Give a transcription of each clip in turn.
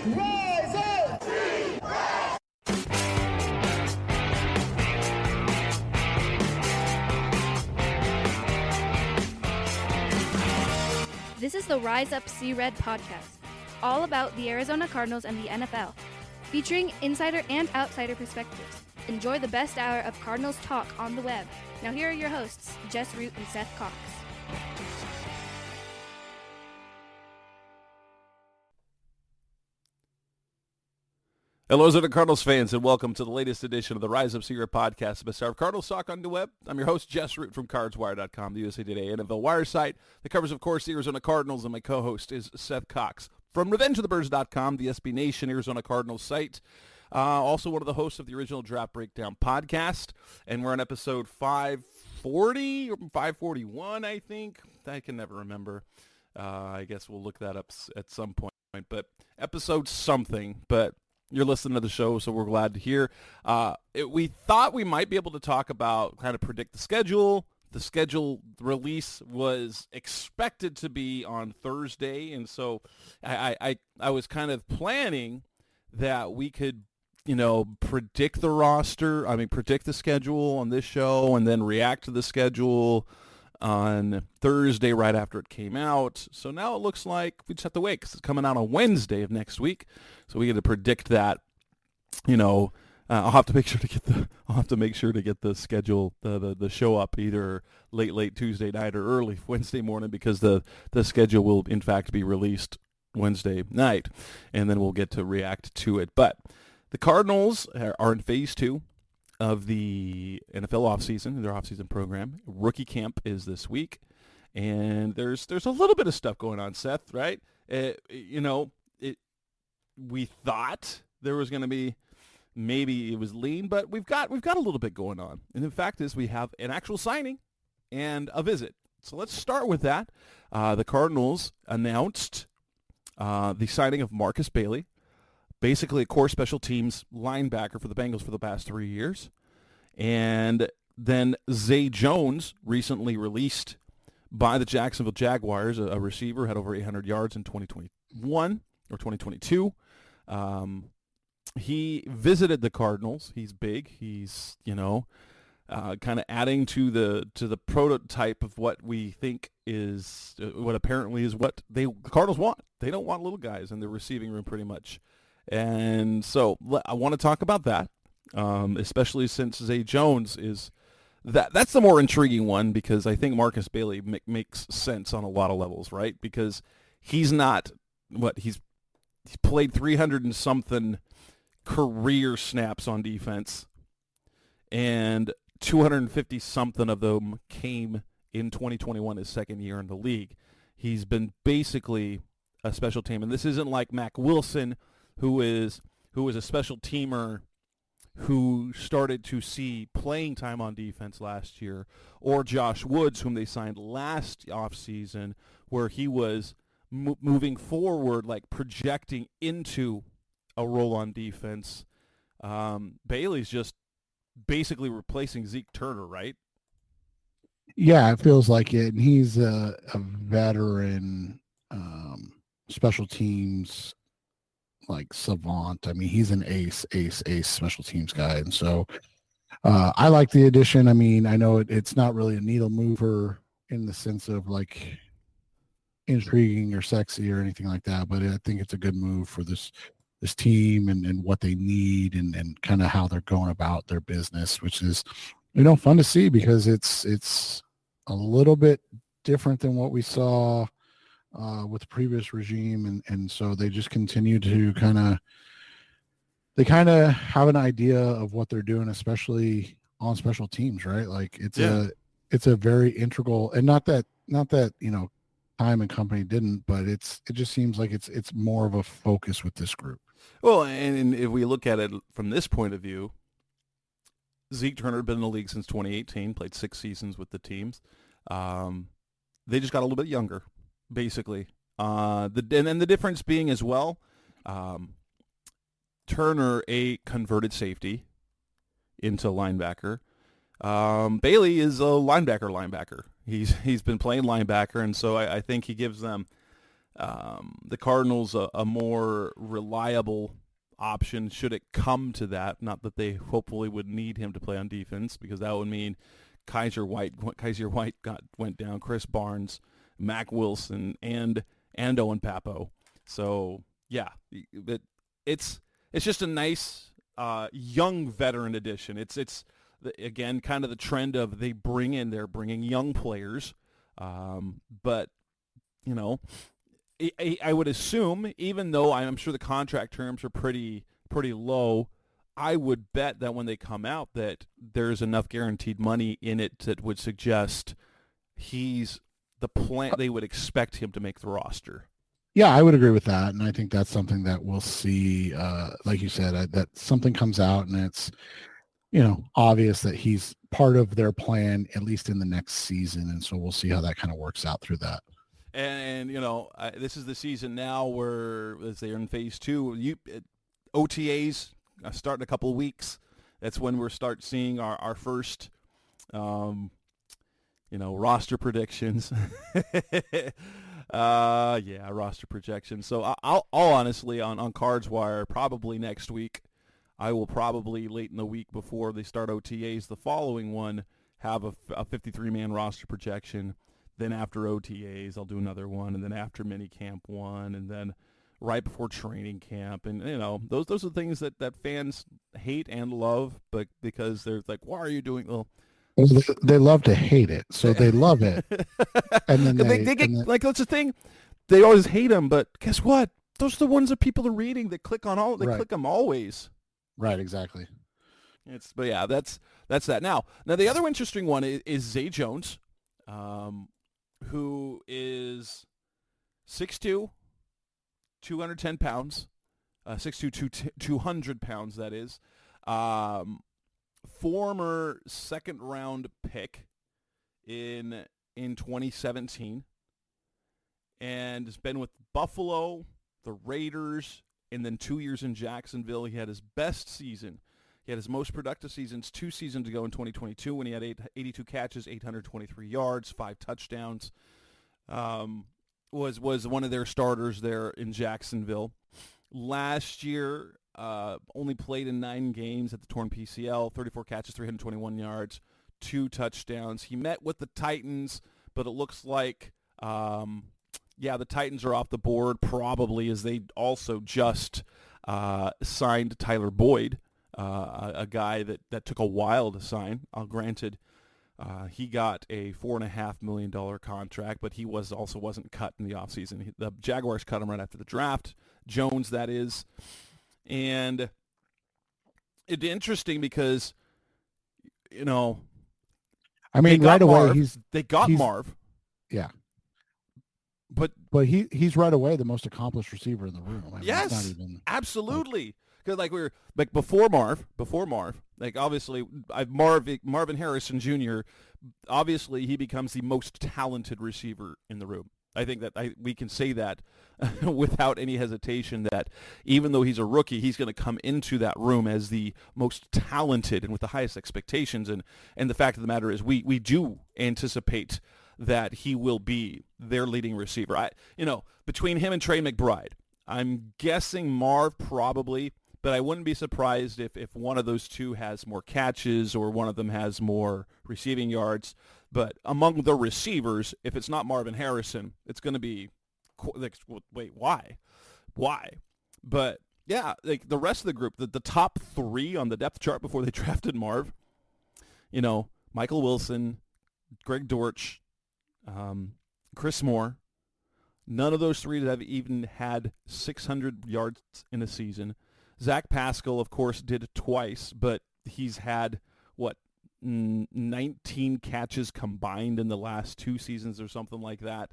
Rise up! This is the Rise Up See Red podcast, all about the Arizona Cardinals and the NFL, featuring insider and outsider perspectives. Enjoy the best hour of Cardinals talk on the web. Now here are your hosts, Jess Root and Seth Cox. Hello, Arizona Cardinals fans, and welcome to the latest edition of the Rise Up See Red podcast, the best hour of Cardinals talk on the web. I'm your host, Jess Root from CardsWire.com, the USA Today NFL Wire site that covers, of course, the Arizona Cardinals, and my co-host is Seth Cox from RevengeOfTheBirds.com, the SB Nation Arizona Cardinals site. Also one of the hosts of the original Draft Breakdown podcast, and we're on episode 540 or 541, I think. I can never remember. I guess we'll look that up at some point, but episode something, but you're listening to the show, so we're glad to hear. We thought we might be able to talk about, kind of predict the schedule. The schedule release was expected to be on Thursday, and so I was kind of planning that we could, predict the roster, predict the schedule on this show, and then react to the schedule on Thursday right after it came out. So now it looks like we just have to wait because it's coming out on Wednesday of next week. So we get to predict that. I'll have to make sure to get the schedule, the show up either late Tuesday night or early Wednesday morning, because the schedule will in fact be released Wednesday night, and then we'll get to react to it. But the Cardinals are in phase 2 of the NFL offseason, their offseason program. Rookie camp is this week, and there's a little bit of stuff going on, Seth, right? We thought there was going to be, maybe it was lean, but we've got a little bit going on. And the fact is we have an actual signing and a visit. So let's start with that. The Cardinals announced the signing of Markus Bailey, basically a core special teams linebacker for the Bengals for the past 3 years. And then Zay Jones, recently released by the Jacksonville Jaguars, a receiver, had over 800 yards in 2021 or 2022. He visited the Cardinals. He's big. He's, kind of adding to the prototype of what we think is, what apparently is what the Cardinals want. They don't want little guys in the receiving room pretty much. And so I want to talk about that, especially since Zay Jones is that's the more intriguing one, because I think Markus Bailey makes sense on a lot of levels, right? Because he's not he's played 300 and something career snaps on defense, and 250 something of them came in 2021, his second year in the league. He's been basically a special team, and this isn't like Mack Wilson, who is a special teamer who started to see playing time on defense last year, or Josh Woods, whom they signed last offseason, where he was moving forward, like projecting into a role on defense. Bailey's just basically replacing Zeke Turner, right? Yeah, it feels like it. And he's a veteran special teams savant. He's an ace special teams guy. And so I like the addition. I know it's not really a needle mover in the sense of intriguing or sexy or anything like that, but I think it's a good move for this team and what they need and kind of how they're going about their business, which is, fun to see, because it's a little bit different than what we saw with the previous regime, and so they just continue to kind of have an idea of what they're doing, especially on special teams, right? It's a very integral, and not that Time and company didn't, but it just seems like it's more of a focus with this group. Well, and if we look at it from this point of view, Zeke Turner had been in the league since 2018, played 6 seasons with the teams. They just got a little bit younger, basically. And then the difference being as well, Turner, a converted safety into linebacker. Bailey is a linebacker. He's been playing linebacker, and so I think he gives them the Cardinals a more reliable option should it come to that. Not that they hopefully would need him to play on defense, because that would mean Kaiser White went down, Chris Barnes, Mac Wilson, and Owen Papo. So yeah, it's just a nice young veteran addition. It's again kind of the trend of they're bringing young players, but you know, I would assume, even though I'm sure the contract terms are pretty low, I would bet that when they come out that there's enough guaranteed money in it that would suggest he's the plan. They would expect him to make the roster. Yeah, I would agree with that, and I think that's something that we'll see. Like you said, that something comes out, and it's obvious that he's part of their plan, at least in the next season, and so we'll see how that kind of works out through that. And this is the season now where, as they're in phase 2, OTAs start in a couple of weeks. That's when we'll start seeing our first, roster predictions. Roster projections. So I'll honestly, on Cards Wire, probably next week, I will probably late in the week before they start OTAs, the following one, have a 53-man roster projection. Then after OTAs, I'll do another one, and then after minicamp one, and then right before training camp. And, those are things that fans hate and love, but because they're like, why are you doing – well, they love to hate it, so they love it. And then they get like, that's the thing. They always hate them, but guess what? Those are the ones that people are reading. They click on all. They click them always. Right, exactly. But yeah, that's that. Now the other interesting one is Zay Jones, who is 6'2", 210 pounds, 6'2", 200 pounds. That is. Former second-round pick in 2017, and has been with Buffalo, the Raiders, and then 2 years in Jacksonville. He had his best season. He had his most productive seasons 2 seasons ago in 2022 when he had 82 catches, 823 yards, 5 touchdowns. Was one of their starters there in Jacksonville. Last year, only played in 9 games at the torn PCL, 34 catches, 321 yards, 2 touchdowns. He met with the Titans, but it looks like, the Titans are off the board probably, as they also just signed Tyler Boyd, a guy that took a while to sign. Granted, he got a $4.5 million contract, but he wasn't cut in the offseason. The Jaguars cut him right after the draft. Jones, that is. And it's interesting because, right away they got Marv. Yeah. But he's right away the most accomplished receiver in the room. Yes, it's not even, absolutely. Because before Marv, obviously Marvin Harrison Jr., obviously he becomes the most talented receiver in the room. I think that we can say that without any hesitation, that even though he's a rookie, he's going to come into that room as the most talented and with the highest expectations. And the fact of the matter is we do anticipate that he will be their leading receiver. Between him and Trey McBride, I'm guessing Marv probably, but I wouldn't be surprised if one of those two has more catches or one of them has more receiving yards. But among the receivers, if it's not Marvin Harrison, it's going to be, wait, why? But yeah, the rest of the group, the top 3 on the depth chart before they drafted Marv, Michael Wilson, Greg Dortch, Chris Moore, none of those 3 have even had 600 yards in a season. Zach Pascal, of course, did it twice, but he's had, 19 catches combined in the last 2 seasons or something like that.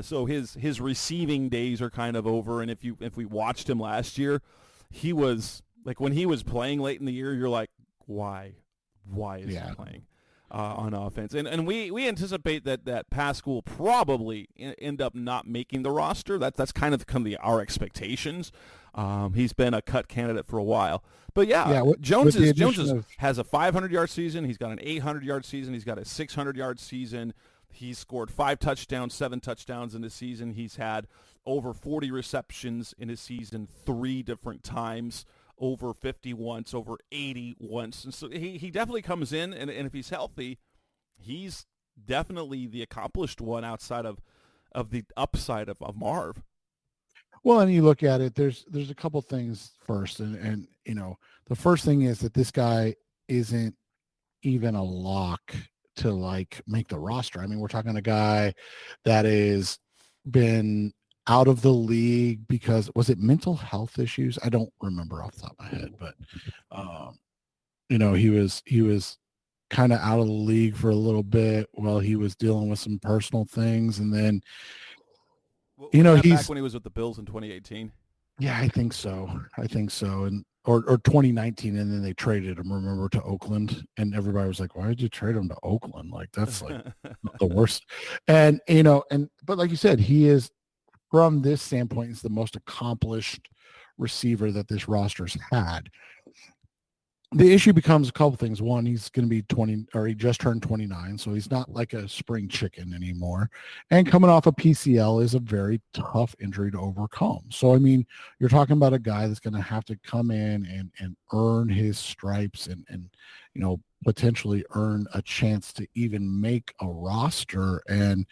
So his receiving days are kind of over. And if we watched him last year, he was when he was playing late in the year, you're like, why is he playing on offense? And we anticipate that Pascal will probably end up not making the roster. That's kind of our expectations. He's been a cut candidate for a while. But Jones has a 500-yard season. He's got an 800-yard season. He's got a 600-yard season. He's scored 5 touchdowns, 7 touchdowns in the season. He's had over 40 receptions in a season 3 different times, over 50 once, over 80 once. And so he definitely comes in, and if he's healthy, he's definitely the accomplished one outside of the upside of Marv. Well, and you look at it, there's a couple things first. And the first thing is that this guy isn't even a lock to like make the roster. I mean, we're talking a guy that is been out of the league because was it mental health issues? I don't remember off the top of my head, but he was kind of out of the league for a little bit while he was dealing with some personal things, and then he's back when he was with the Bills in 2018. Yeah, I think so, and or 2019, and then they traded him, remember, to Oakland, and everybody was like, why did you trade him to Oakland? Like, that's like the worst. And but like you said, he is, from this standpoint, he's the most accomplished receiver that this roster's had. The issue becomes a couple things. One, he's going to be 20, or he just turned 29, so he's not like a spring chicken anymore. And coming off a PCL is a very tough injury to overcome. So, I mean, you're talking about a guy that's going to have to come in and earn his stripes and potentially earn a chance to even make a roster. And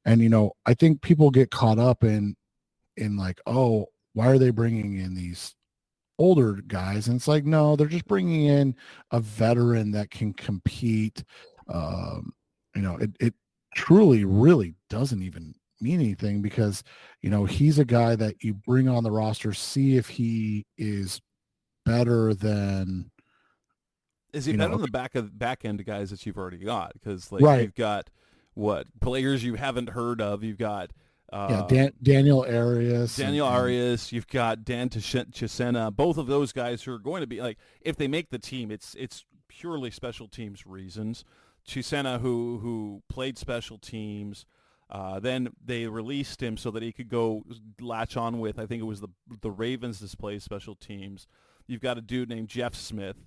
I think people get caught up in like, oh, why are they bringing in these older guys? And it's like, no, they're just bringing in a veteran that can compete. It truly really doesn't even mean anything, because he's a guy that you bring on the roster, see if he is better than. Is he better than the back end guys that you've already got? Because right. You've got players you haven't heard of. You've got Daniel Arias. You've got Dan Chisena. Both of those guys who are going to be, like, if they make the team, it's purely special teams reasons. Chisena, who played special teams, then they released him so that he could go latch on with, I think it was the Ravens display special teams. You've got a dude named Jeff Smith.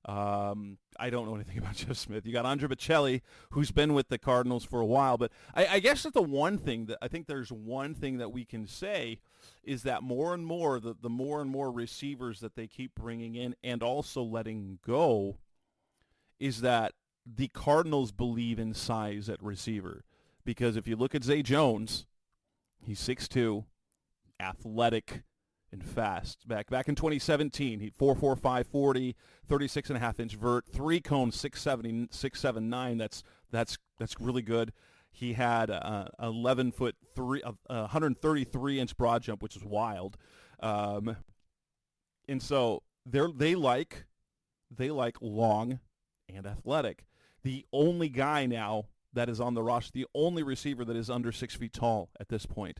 I don't know anything about Jeff Smith. You got Andre Bocelli, who's been with the Cardinals for a while. But I guess that there's one thing that we can say is that more and more, the more and more receivers that they keep bringing in and also letting go, is that the Cardinals believe in size at receiver. Because if you look at Zay Jones, he's 6'2", athletic, and fast. Back in 2017, he 4.45 40, 36.5-inch vert, 3-cone 6'7", 6'7", 9. That's really good. He had 11-foot 133-inch broad jump, which is wild. And so they like long and athletic. The only guy now that is on the roster, the only receiver that is under 6 feet tall at this point.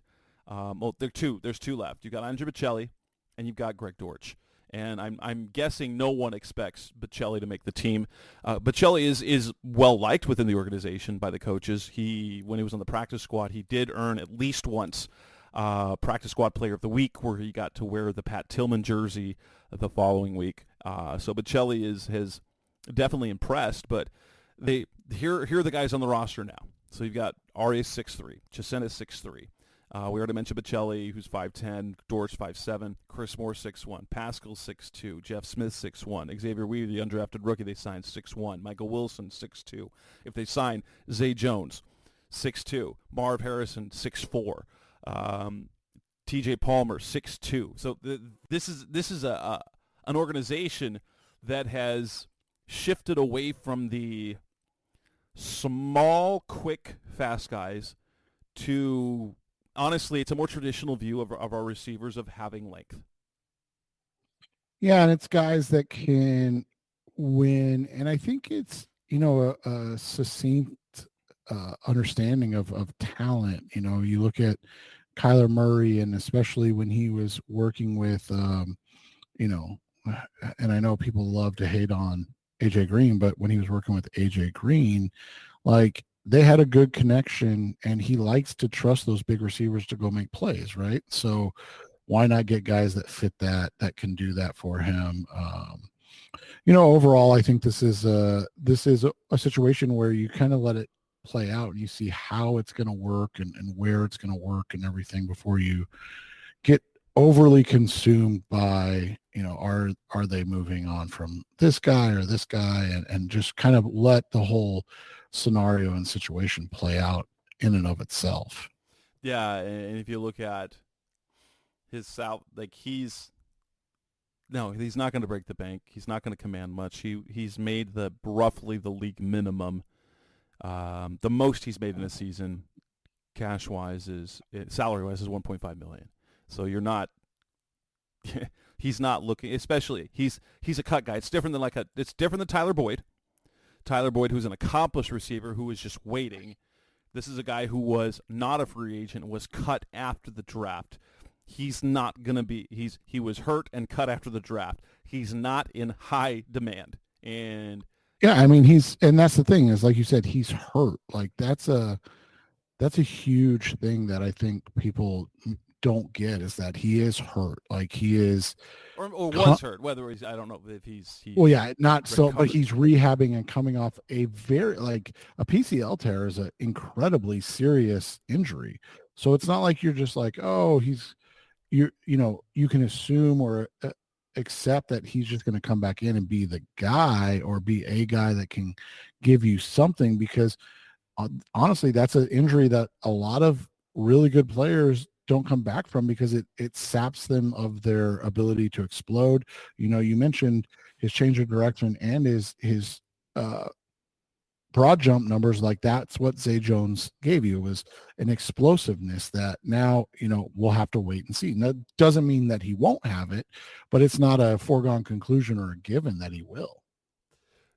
There's two left. You've got Andre Bocelli, and you've got Greg Dortch. And I'm guessing no one expects Bocelli to make the team. Bocelli is well liked within the organization by the coaches. When he was on the practice squad, he did earn at least once practice squad player of the week, where he got to wear the Pat Tillman jersey the following week. So Bocelli has definitely impressed. But here are the guys on the roster now. So you've got Arias 6'3", Chisena 6'3". We already mentioned Bocelli, who's 5'10", Dortch 5'7", Chris Moore 6'1", Pascal 6'2", Jeff Smith 6'1", Xavier Weaver, the undrafted rookie they signed, 6'1", Michael Wilson 6'2". If they sign Zay Jones, 6'2", Marv Harrison 6'4", T.J. Palmer 6'2". So this is an organization that has shifted away from the small, quick, fast guys to, honestly, it's a more traditional view of our receivers of having length. Yeah, and it's guys that can win. And I think it's, a succinct understanding of talent. You look at Kyler Murray, and especially when he was working with, and I know people love to hate on AJ Green, but when he was working with AJ Green, like, they had a good connection, and he likes to trust those big receivers to go make plays, right? So why not get guys that fit that can do that for him? Overall, I think this is a situation where you kind of let it play out and you see how it's going to work and where it's going to work and everything before you get overly consumed by, are they moving on from this guy or this guy, and just kind of let the whole scenario and situation play out in and of itself. Yeah, and if you look at his he's not going to break the bank. He's not going to command much. He's made roughly the league minimum. The most he's made in a season, cash-wise, salary-wise, is $1.5 million. So you're not. He's not looking. Especially he's a cut guy. It's different than Tyler Boyd. Tyler Boyd, who's an accomplished receiver who is just waiting. This is a guy who was not a free agent, was cut after the draft. He's not going to be – he was hurt and cut after the draft. He's not in high demand. And yeah, I mean, and that's the thing is, like you said, he's hurt. Like that's a huge thing that I think people don't get, is that he is hurt. Like he is – or was hurt, whether he's – I don't know if he's well, yeah, not so – but recovered. he's rehabbing and coming off a a PCL tear is an incredibly serious injury. So it's not like you're just like, oh, you can assume or accept that he's just going to come back in and be the guy or be a guy that can give you something, because honestly, that's an injury that a lot of really good players don't come back from, because it saps them of their ability to explode. You mentioned his change of direction and his broad jump numbers. Like that's what Zay Jones gave you, was an explosiveness that now, we'll have to wait and see. And that doesn't mean that he won't have it, but it's not a foregone conclusion or a given that he will.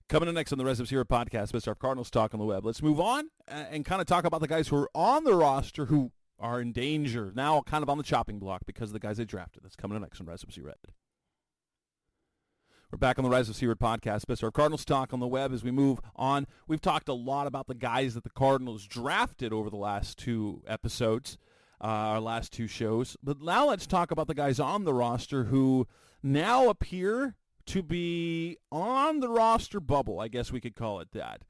Coming up next on the Res of Zero podcast, Mr. Cardinals Talk on the Web. Let's move on and kind of talk about the guys who are on the roster who are in danger, now kind of on the chopping block because of the guys they drafted. That's coming up next on Res of Zero. We're back on the Rise of Seaward podcast. Best of our Cardinals Talk on the Web. As we move on, we've talked a lot about the guys that the Cardinals drafted over the last two episodes, our last two shows. But now let's talk about the guys on the roster who now appear to be on the roster bubble, I guess we could call it that,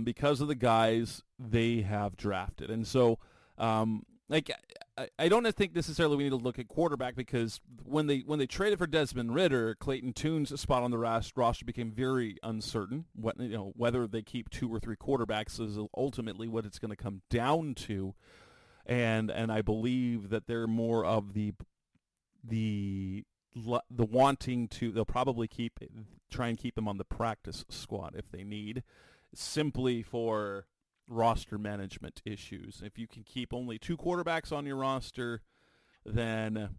because of the guys they have drafted. And so I don't think necessarily we need to look at quarterback, because when they traded for Desmond Ridder, Clayton Tune's spot on the roster became very uncertain. Whether they keep two or three quarterbacks is ultimately what it's going to come down to, and I believe that they're more of the wanting to. They'll probably try and keep him on the practice squad if they need, simply for roster management issues. If you can keep only two quarterbacks on your roster, then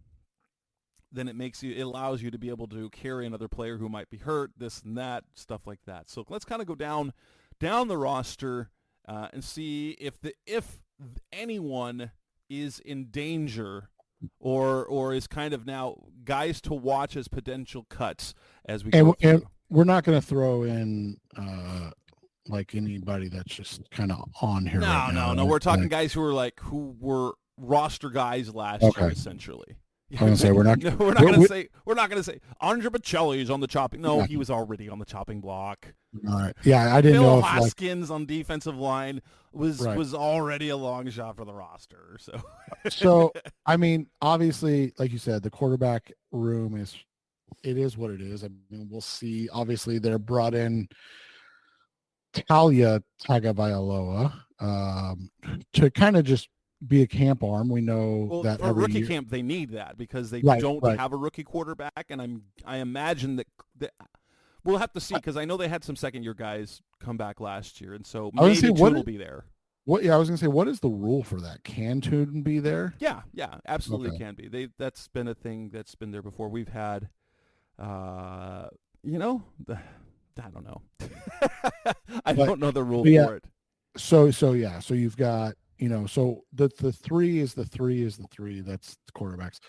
it allows you to be able to carry another player who might be hurt, this and that, stuff like that. So let's kind of go down the roster and see if anyone is in danger or is kind of now guys to watch as potential cuts as we go through. And we're not going to throw in like anybody that's just kind of on here right now. No. We're talking guys who were roster guys last year, essentially. I'm gonna say we're not going to say Andre Bocelli's on the chopping. No, he was already on the chopping block. All right. Yeah, I didn't know if Haskins on defensive line was already a long shot for the roster. So I mean, obviously, like you said, the quarterback room is what it is. I mean, we'll see. Obviously, they're brought in Talia Tagovailoa to kind of just be a camp arm. We know that for rookie camp they need that because they don't have a rookie quarterback, and I imagine that we'll have to see, because I know they had some second-year guys come back last year, and so maybe Tune will be there. I was going to say, what is the rule for that? Can Tune be there? Yeah, absolutely can be. That's been a thing that's been there before. We've had, I don't know. I don't know the rule for it. So you've got, so the three is the three. That's the quarterbacks.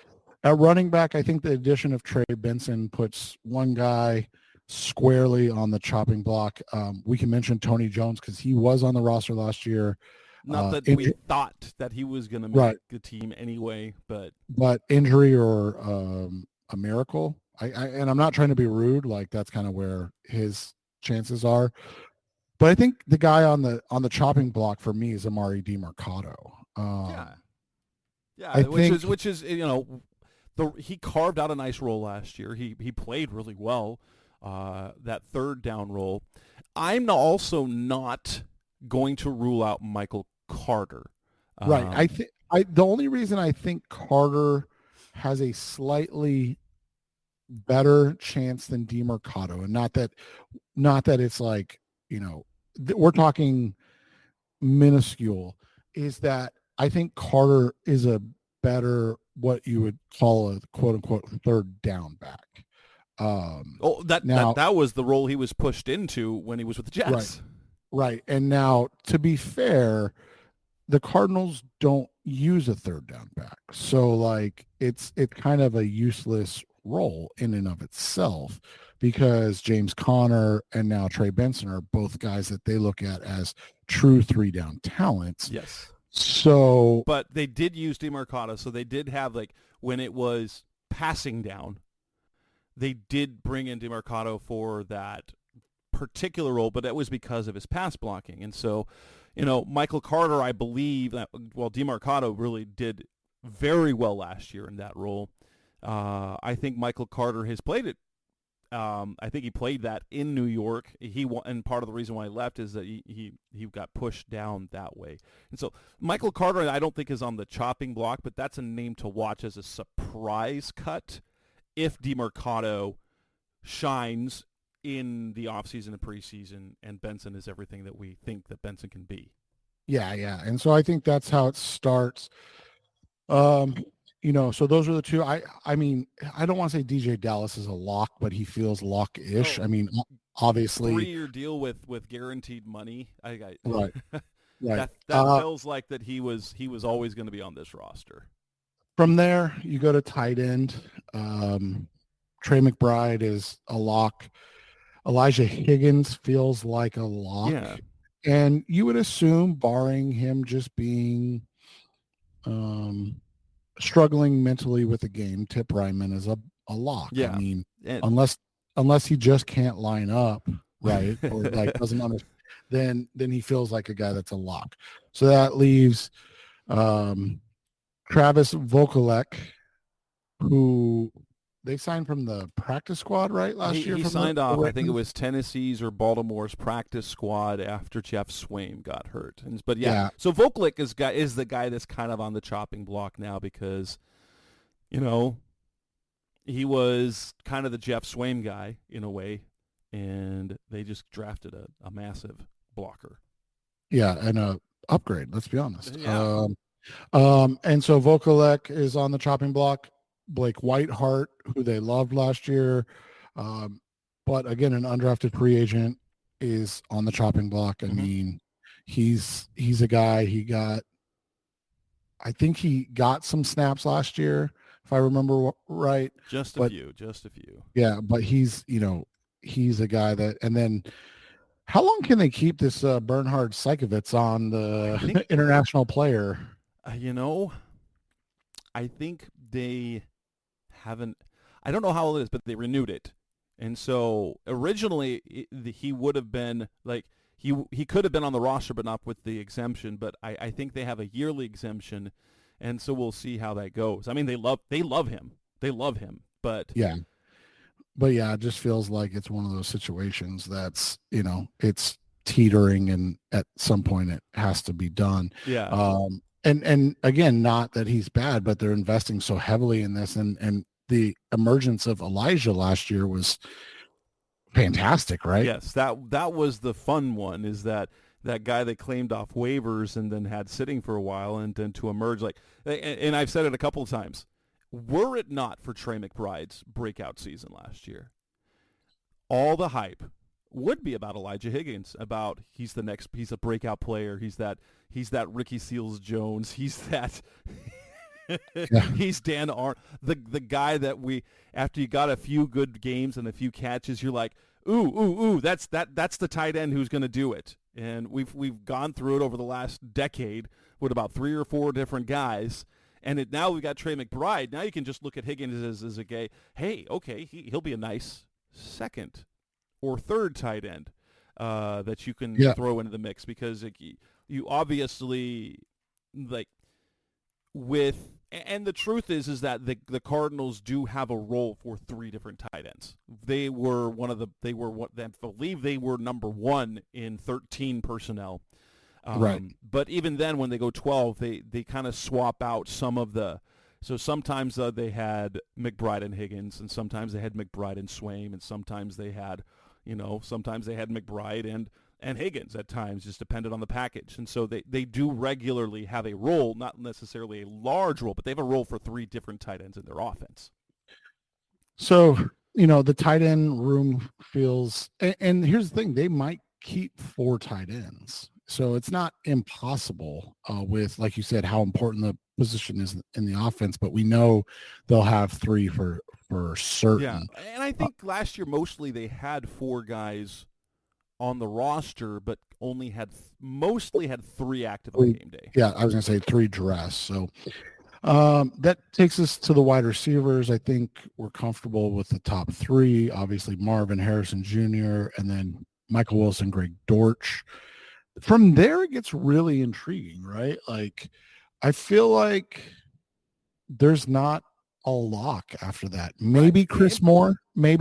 At running back, I think the addition of Trey Benson puts one guy squarely on the chopping block. We can mention Tony Jones because he was on the roster last year. Not that we thought that he was going to make the team anyway, but injury or a miracle. And I'm not trying to be rude. Like that's kind of where his chances are. But I think the guy on the chopping block for me is Amari DiMercato. Yeah. I Yeah, think which is he carved out a nice role last year. He played really well, that third down role. I'm also not going to rule out Michael Carter. right. I the only reason I think Carter has a slightly better chance than DiMercato, and not that it's like, we're talking minuscule, is that I think Carter is a better, what you would call a quote unquote third down back. Now, that was the role he was pushed into when he was with the right, Jets. right. And now, to be fair, the Cardinals don't use a third down back. So like it's kind of a useless role in and of itself, because James Conner and now Trey Benson are both guys that they look at as true 3-down talents. Yes. So, but they did use DiMercato, so they did have, like, when it was passing down, they did bring in DiMercato for that particular role, but that was because of his pass blocking. And so, Michael Carter, I believe that, well, DiMercato really did very well last year in that role. I think Michael Carter has played it. I think he played that in New York. And part of the reason why he left is that he got pushed down that way. And so Michael Carter, I don't think, is on the chopping block, but that's a name to watch as a surprise cut if DiMercato shines in the offseason and preseason, and Benson is everything that we think that Benson can be. Yeah. And so I think that's how it starts. So those are the two. I mean, I don't want to say DJ Dallas is a lock, but he feels lock-ish. Oh, I mean, obviously 3-year deal with guaranteed money. right. That feels like that he was always going to be on this roster. From there, you go to tight end. Trey McBride is a lock. Elijah Higgins feels like a lock. Yeah. And you would assume, barring him just being struggling mentally with the game, Tip Ryman is a lock. Yeah. I mean, unless he just can't line up, right, or like doesn't understand, then he feels like a guy that's a lock. So that leaves Travis Vokalek, who they signed from the practice squad, right, last year? He signed off, I think it was Tennessee's or Baltimore's practice squad after Jeff Swaim got hurt. But yeah. So Vokalek is the guy that's kind of on the chopping block now because, he was kind of the Jeff Swaim guy in a way, and they just drafted a massive blocker. Yeah, and a upgrade, let's be honest. Yeah. And so Vokalek is on the chopping block. Blake Whiteheart, who they loved last year, but again, an undrafted free agent, is on the chopping block. I mean, he's a guy. I think he got some snaps last year, if I remember right. Just a few. Yeah, but he's a guy that, and then how long can they keep this Bernhard Seikovits on the international player? I think they haven't. I don't know how old it is, but they renewed it. And so originally he would have been like he could have been on the roster, but not with the exemption. But I think they have a yearly exemption, and so we'll see how that goes. I mean, they love him. But yeah, it just feels like it's one of those situations that's it's teetering, and at some point it has to be done. Yeah. And again, not that he's bad, but they're investing so heavily in this, and the emergence of Elijah last year was fantastic, right? Yes, that was the fun one, is that guy they claimed off waivers and then had sitting for a while, and then to emerge and I've said it a couple of times, were it not for Trey McBride's breakout season last year, all the hype would be about Elijah Higgins, about he's a breakout player, he's that Ricky Seals Jones, he's that he's Dan Arnold, the guy that after you got a few good games and a few catches, you're like, ooh, that's the tight end who's going to do it. And we've gone through it over the last decade with about 3 or 4 different guys, and now we've got Trey McBride. Now you can just look at Higgins as a guy. Hey, okay, he'll be a nice second or third tight end. that you can throw into the mix, because you obviously, like, and the truth is that the Cardinals do have a role for three different tight ends. I believe they were number one in 13 personnel. Right. But even then, when they go 12, they kind of swap out some of the. So sometimes they had McBride and Higgins, and sometimes they had McBride and Swaim, and sometimes they had McBride and Higgins at times, just depended on the package. And so they do regularly have a role, not necessarily a large role, but they have a role for three different tight ends in their offense. So, the tight end room feels, and here's the thing, they might keep 4 tight ends. So it's not impossible with, like you said, how important the position is in the offense, but we know they'll have 3 for certain. Yeah, and I think last year mostly they had 4 guys on the roster, but mostly had 3 active on game day. Yeah, I was going to say 3 dress. So that takes us to the wide receivers. I think we're comfortable with the top 3. Obviously, Marvin Harrison Jr., and then Michael Wilson, Greg Dortch. From there, it gets really intriguing, right? Like, I feel like there's not a lock after that. Maybe right. Chris Moore. I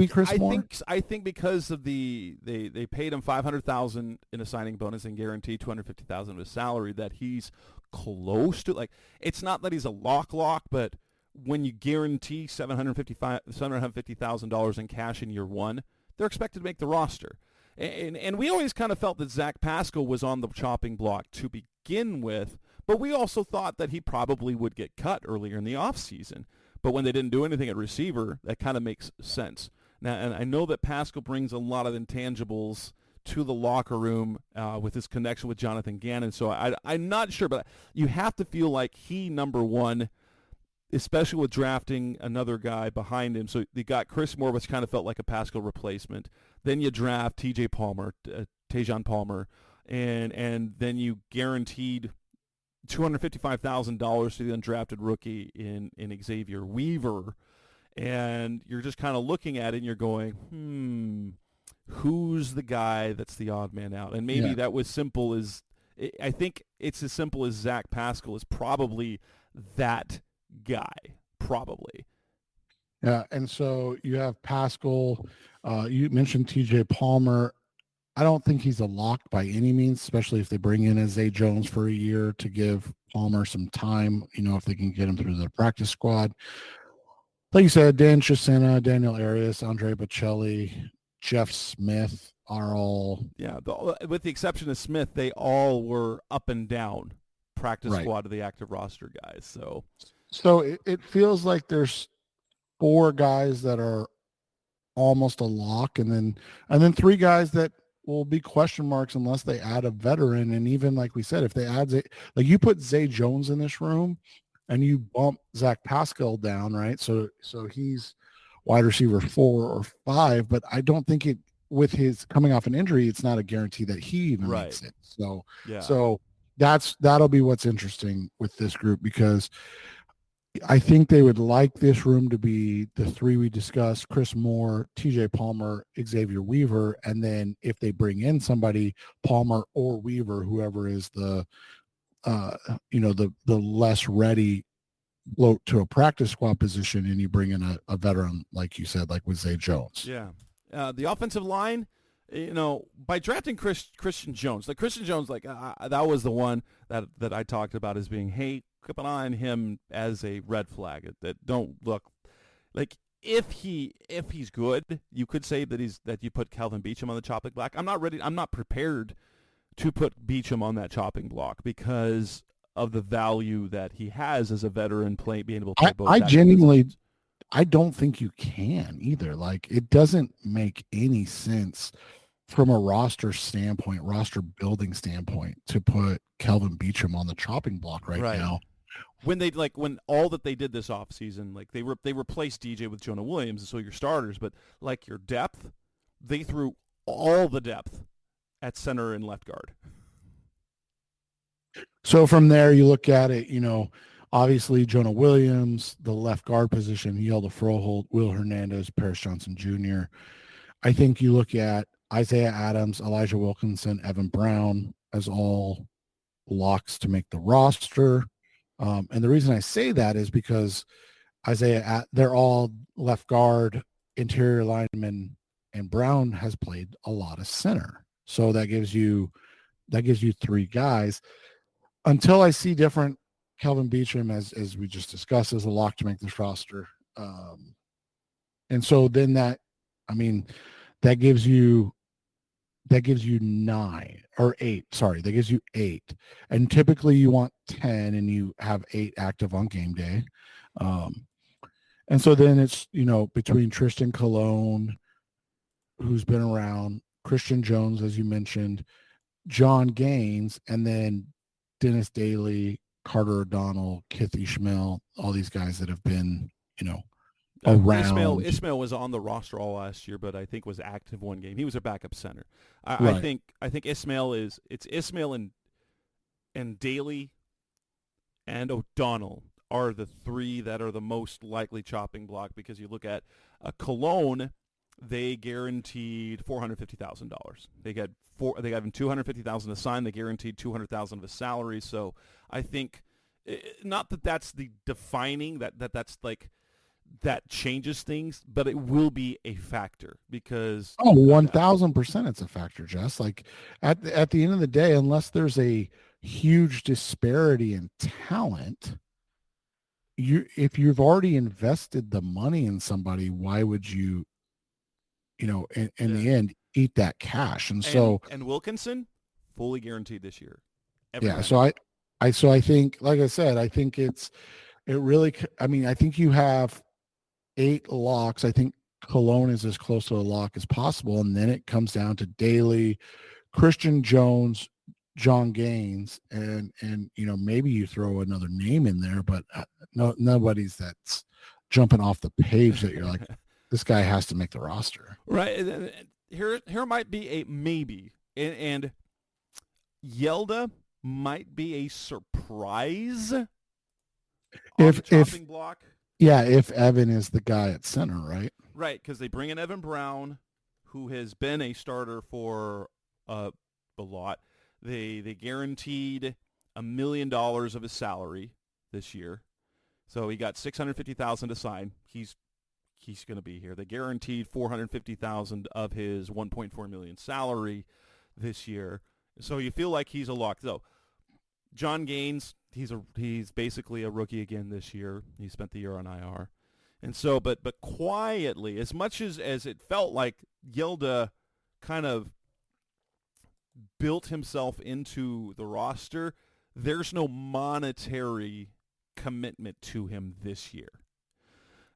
think because of they paid him $500,000 in a signing bonus and guaranteed $250,000 of his salary, that he's close to, like, it's not that he's a lock, but when you guarantee $750,000 in cash in year 1, they're expected to make the roster. And we always kind of felt that Zach Pascal was on the chopping block to begin with, but we also thought that he probably would get cut earlier in the offseason. But when they didn't do anything at receiver, that kind of makes sense. Now, and I know that Pascal brings a lot of intangibles to the locker room with his connection with Jonathan Gannon, so I'm not sure, but you have to feel like he, number one, especially with drafting another guy behind him. So you got Chris Moore, which kind of felt like a Pascal replacement. Then you draft Tajon Palmer, and then you guaranteed $255,000 to the undrafted rookie in Xavier Weaver. And you're just kind of looking at it and you're going, who's the guy that's the odd man out? And maybe that was simple as, I think it's as simple as Zach Pascal is probably that guy, probably. Yeah, and so you have Pascal. You mentioned TJ Palmer. I don't think he's a lock by any means, especially if they bring in a Zay Jones for a year to give Palmer some time, if they can get him through the practice squad. Like you said, Dan Chisena, Daniel Arias, Andre Bocelli, Jeff Smith are all... Yeah, with the exception of Smith, they all were up and down practice squad of the active roster guys. So it feels like there's 4 guys that are almost a lock, and then 3 guys that will be question marks unless they add a veteran. And even like we said, if they add like you put Zay Jones in this room and you bump Zach Pascal down, right? So he's wide receiver 4 or 5, but I don't think with his coming off an injury, it's not a guarantee that he even makes it. So that'll be what's interesting with this group, because I think they would like this room to be the 3 we discussed: Chris Moore, TJ Palmer, Xavier Weaver, and then if they bring in somebody, Palmer or Weaver, whoever is the less ready float to a practice squad position, and you bring in a veteran, like you said, like with Zay Jones. Yeah. The offensive line, by drafting Christian Jones, that was the one that I talked about as being, hey, keep an eye on him as a red flag. That don't look like, if he's good, you could say that you put Calvin Beachum on the chopping block. I'm not prepared to put Beachum on that chopping block because of the value that he has as a veteran being able to play both. I don't think you can either. Like, it doesn't make any sense from a roster building standpoint to put Calvin Beachum on the chopping block right now. When all that they did this offseason, like they replaced DJ with Jonah Williams, so your starters, but like your depth, they threw all the depth at center and left guard. So from there, you look at it, obviously Jonah Williams, the left guard position, Hjalta Froholt, Will Hernandez, Paris Johnson Jr. I think you look at Isaiah Adams, Elijah Wilkinson, Evan Brown as all locks to make the roster. And the reason I say that is because they're all left guard, interior linemen, and Brown has played a lot of center. So that gives you three guys. Until I see different, Kelvin Beachum, as we just discussed, is a lock to make this roster. And so then I mean, that gives you nine or eight. Sorry, that gives you eight. And typically you want 10 and you have 8 active on game day. And so then it's, between Tristan Colon, who's been around, Christian Jones, as you mentioned, John Gaines, and then Dennis Daly, Carter O'Donnell, Kith Ishmael, all these guys that have been, around. Ishmael was on the roster all last year, but I think was active one game. He was a backup center. Right. I think Ishmael it's Ishmael and Daly and O'Donnell are the 3 that are the most likely chopping block, because you look at Cologne, they guaranteed $450,000. They got him $250,000 to sign. They guaranteed $200,000 of his salary. So I think, not that that's the defining that's like that changes things, but it will be a factor, because 1,000% it's a factor, Jess. Like at the end of the day, unless there's a huge disparity in talent, if you've already invested the money in somebody, why would you, in the end, eat that cash? And Wilkinson fully guaranteed this year. So I think, like I said, I think I think you have 8 locks. I think Cologne is as close to a lock as possible. And then it comes down to Daly, Christian Jones, John Gaines, and maybe you throw another name in there, but nobody's that's jumping off the page that you're like, this guy has to make the roster. Right. Here might be a maybe. And Yelda might be a surprise on the chopping block. Yeah, if Evan is the guy at center, right? Right, because they bring in Evan Brown, who has been a starter for a lot. They guaranteed $1 million of his salary this year, so he got $650,000 to sign. He's going to be here. They guaranteed $450,000 of his $1.4 million salary this year, so you feel like he's a lock. So John Gaines, he's basically a rookie again this year. He spent the year on IR. And so, but quietly, as much as it felt like Yelda kind of built himself into the roster, there's no monetary commitment to him this year.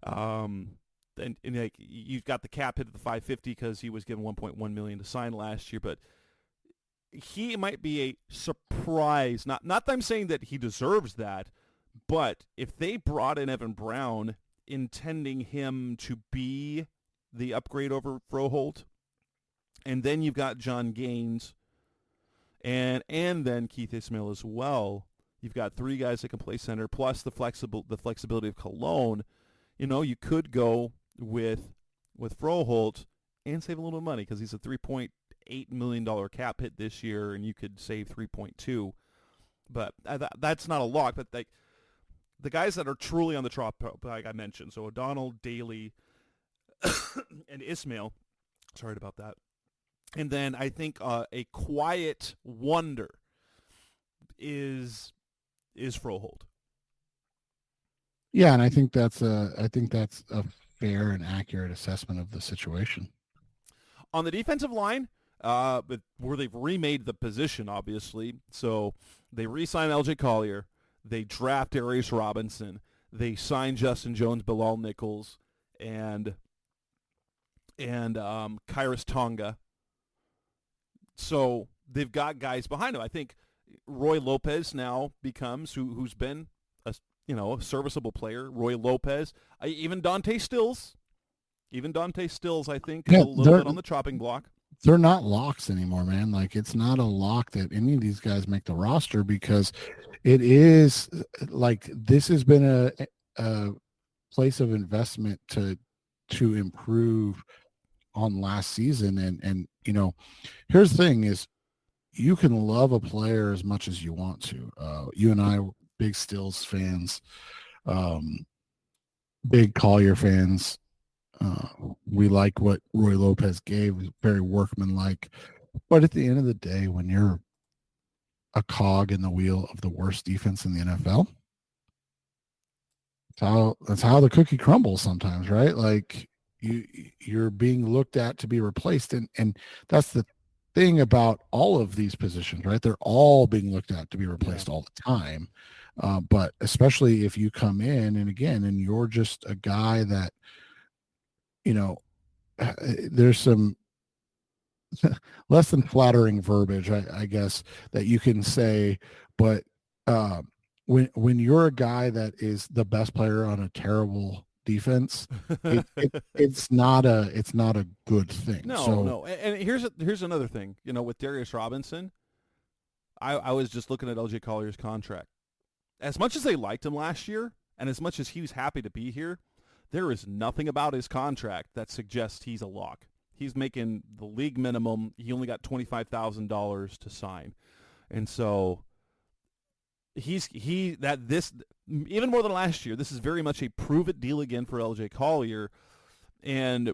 And like, you've got the cap hit at the 550 because he was given $1.1 million to sign last year, but he might be a surprise. Not that I'm saying that he deserves that, but if they brought in Evan Brown intending him to be the upgrade over Froholt, and then you've got John Gaines and then Keith Ishmael as well, you've got 3 guys that can play center plus the flexibility of Cologne. You could go with Froholt and save a little money, because he's a $3.8 million cap hit this year, and you could save 3.2. But that's not a lock. But the guys that are truly on the top, like I mentioned, so O'Donnell, Daly, and Ishmael. Sorry about that. And then I think a quiet wonder is Froholt. Yeah, and I think that's a fair and accurate assessment of the situation. On the defensive line, where they've remade the position, obviously. So they re-sign L.J. Collier. They draft Darius Robinson. They sign Justin Jones, Bilal Nichols, and Kairos Tonga. So they've got guys behind him. I think Roy Lopez now becomes who's been a serviceable player. Roy Lopez, even Dante Stills. I think, a little bit on the chopping block. They're not locks anymore, man. Like, it's not a lock that any of these guys make the roster, because it is like, this has been a place of investment to improve on last season. And here's the thing is you can love a player as much as you want to. You and I were big Stills fans, um, big Collier fans. We like what Roy Lopez gave, very workmanlike. But at the end of the day, when you're a cog in the wheel of the worst defense in the NFL, that's how the cookie crumbles sometimes, right? Like you're being looked at to be replaced, and that's the thing about all of these positions, right? They're all being looked at to be replaced all the time. But especially if you come in and you're just a guy that, there's some less than flattering verbiage, I guess, that you can say, but uh, when you're a guy that is the best player on a terrible defense, it's not a good thing. No, no. And here's another thing. With Darius Robinson, I was just looking at LJ Collier's contract. As much as they liked him last year, and as much as he was happy to be here, there is nothing about his contract that suggests he's a lock. He's making the league minimum. He only got $25,000 to sign, and so even more than last year. This is very much a prove it deal again for LJ Collier, and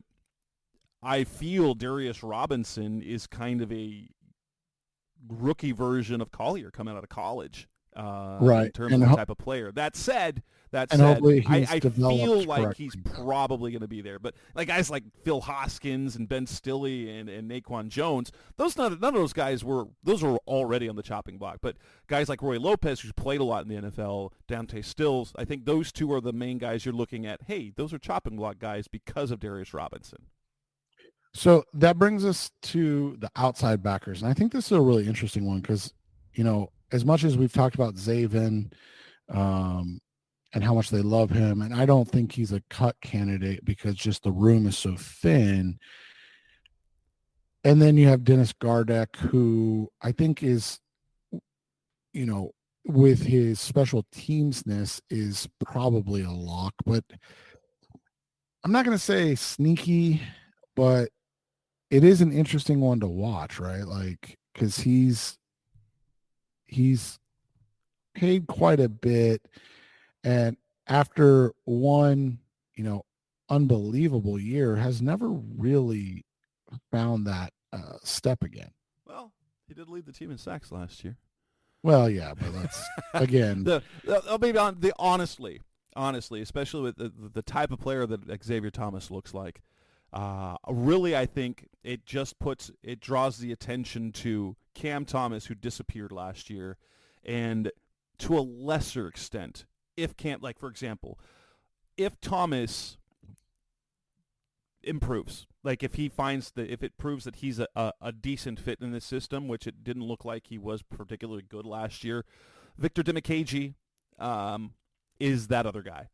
I feel Darius Robinson is kind of a rookie version of Collier coming out of college. Right. In terms of the type of player. That said, hopefully I feel like correctly. he's probably going to be there. But like guys like Phil Hoskins and Ben Stilley and Naquan Jones, none of those guys were already on the chopping block. But guys like Roy Lopez, who's played a lot in the NFL, Dante Stills, I think those two are the main guys you're looking at. Hey, those are chopping block guys because of Darius Robinson. So that brings us to the outside backers. And I think this is a really interesting one because, as much as we've talked about Zaven and how much they love him, and I don't think he's a cut candidate because just the room is so thin. And then you have Dennis Gardeck, who I think is, with his special teamsness is probably a lock, but I'm not going to say sneaky, but it is an interesting one to watch, right? Like, because he's paid quite a bit, and after one, unbelievable year, has never really found that step again. Well, he did lead the team in sacks last year. Well, yeah, but that's again. Honestly, especially with the type of player that Xavier Thomas looks like. Really, I think it draws the attention to Cam Thomas, who disappeared last year, and to a lesser extent, for example, if Thomas improves, like if it proves that he's a decent fit in this system, which it didn't look like he was particularly good last year, Victor Dimukeje is that other guy.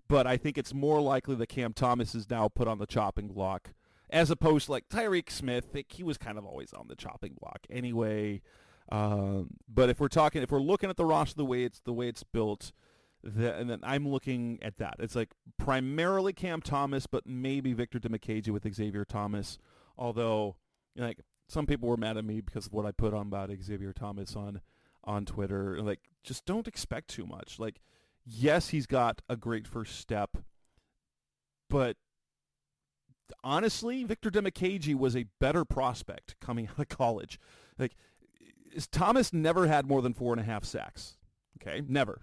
But I think it's more likely that Cam Thomas is now put on the chopping block, as opposed to like Tyreek Smith. He was kind of always on the chopping block anyway. But if we're looking at the roster the way it's built, and then I'm looking at that. It's like primarily Cam Thomas, but maybe Victor Dimukeje with Xavier Thomas. Although, like some people were mad at me because of what I put on about Xavier Thomas on Twitter. Like, just don't expect too much. Like, yes, he's got a great first step, but honestly, Victor Dimukeje was a better prospect coming out of college. Like, Thomas never had more than 4.5 sacks. Okay, never.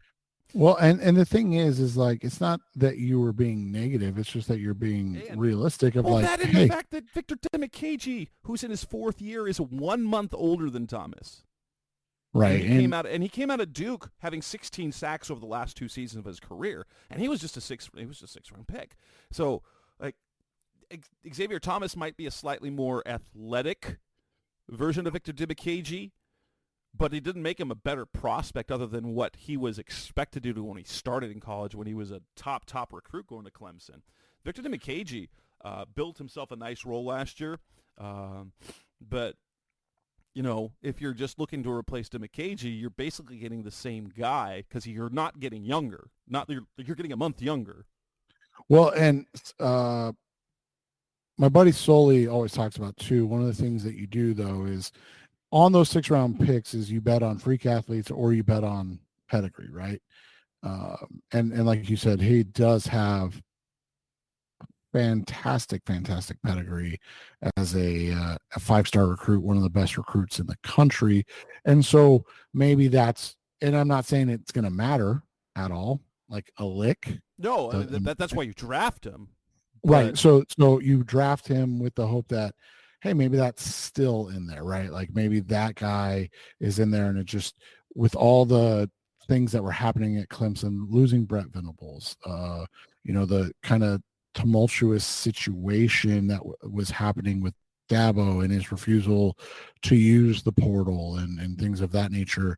Well, and the thing is like it's not that you were being negative; it's just that you're being realistic. The fact that Victor Dimukeje, who's in his 4th year, is 1 month older than Thomas. Right. And he came out of Duke having 16 sacks over the last 2 seasons of his career, and he was just a 6th-round pick. So, like, Xavier Thomas might be a slightly more athletic version of Victor Dimukeje, but it didn't make him a better prospect other than what he was expected to do when he started in college, when he was a top recruit going to Clemson. Victor Dimukeje built himself a nice role last year, but if you're just looking to replace Dimukeje, you're basically getting the same guy because you're not getting younger. You're getting a month younger. Well, and my buddy Sully always talks about too. One of the things that you do though is on those 6 round picks is you bet on freak athletes or you bet on pedigree, right? And like you said, he does have fantastic pedigree as a 5-star recruit, one of the best recruits in the country. And so maybe that's, and I'm not saying it's going to matter at all, like a lick. No, I mean, that's why you draft him. Right. So you draft him with the hope that, hey, maybe that's still in there, right? Like maybe that guy is in there, and it just, with all the things that were happening at Clemson, losing Brett Venables, the kind of tumultuous situation that was happening with Dabo and his refusal to use the portal and things of that nature.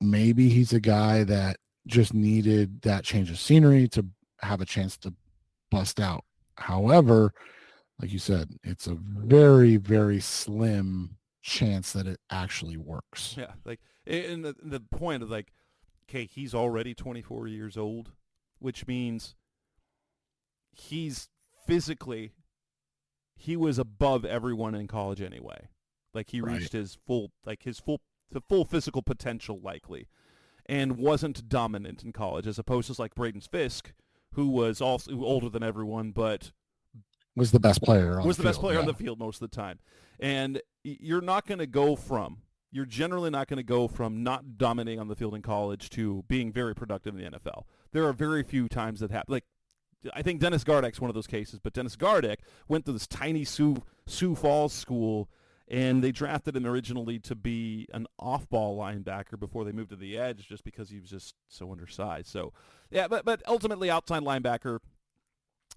Maybe he's a guy that just needed that change of scenery to have a chance to bust out. However, like you said, it's a very, very slim chance that it actually works. Yeah, like, and the point of like, okay, he's already 24 years old, which means he's physically, he was above everyone in college anyway. Like he reached his full physical potential likely, and wasn't dominant in college, as opposed to like Braden Fisk, who was also older than everyone, but was the best player on the field most of the time. And you're generally not going to go from not dominating on the field in college to being very productive in the NFL. There are very few times that happen. Like, I think Dennis Gardeck's one of those cases, but Dennis Gardeck went to this tiny Sioux Falls school, and they drafted him originally to be an off-ball linebacker before they moved to the edge, just because he was just so undersized. So, yeah, but ultimately outside linebacker,